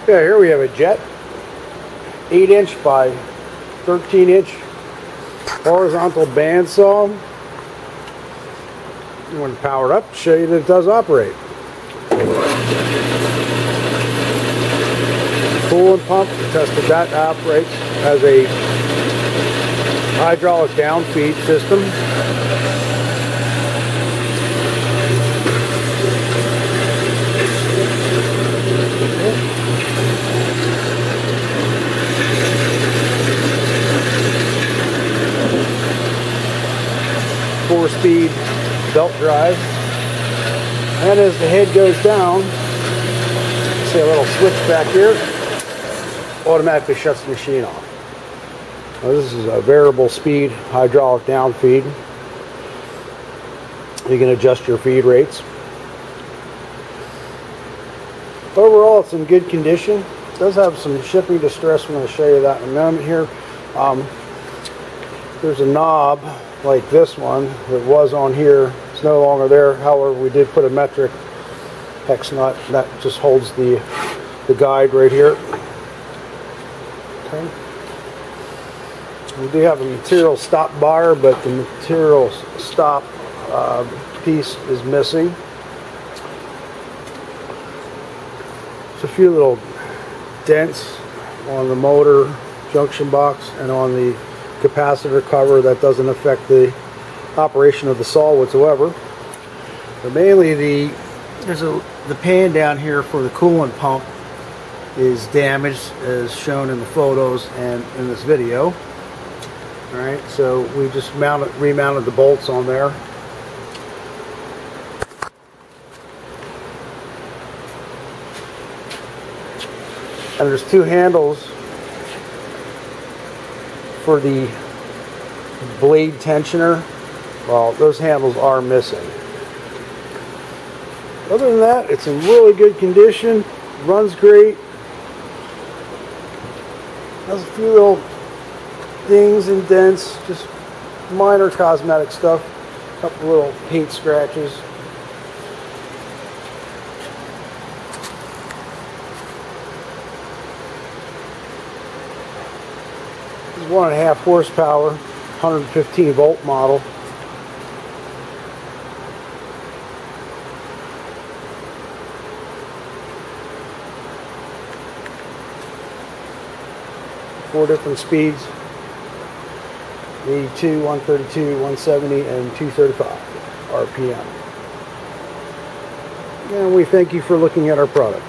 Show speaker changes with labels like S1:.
S1: Yeah, here we have a Jet 8-inch by 13-inch horizontal bandsaw. When powered up, show you that it does operate. Coolant pump, we tested that operates as a hydraulic down feed system. Four-speed belt drive, and as the head goes down, see a little switch back here, automatically shuts the machine off. Now, this is a variable speed hydraulic down feed. You can adjust your feed rates. Overall, it's in good condition. It does have some shipping distress. I'm going to show you that in a moment here. There's a knob like this one that was on here. It's no longer there. However, we did put a metric hex nut that just holds the guide right here. Okay. We do have a material stop bar, but the material stop piece is missing. There's a few little dents on the motor junction box and on the capacitor cover. That doesn't affect the operation of the saw whatsoever. But mainly the pan down here for the coolant pump is damaged, as shown in the photos and in this video. All right, so we just remounted the bolts on there. And there's two handles for the blade tensioner. Well, those handles are missing. Other than that, it's in really good condition. Runs great. Has a few little dings and dents, just minor cosmetic stuff. A couple little paint scratches. This is 1.5 horsepower, 115 volt model. Four different speeds: 82, 132, 170, and 235 RPM. And we thank you for looking at our product.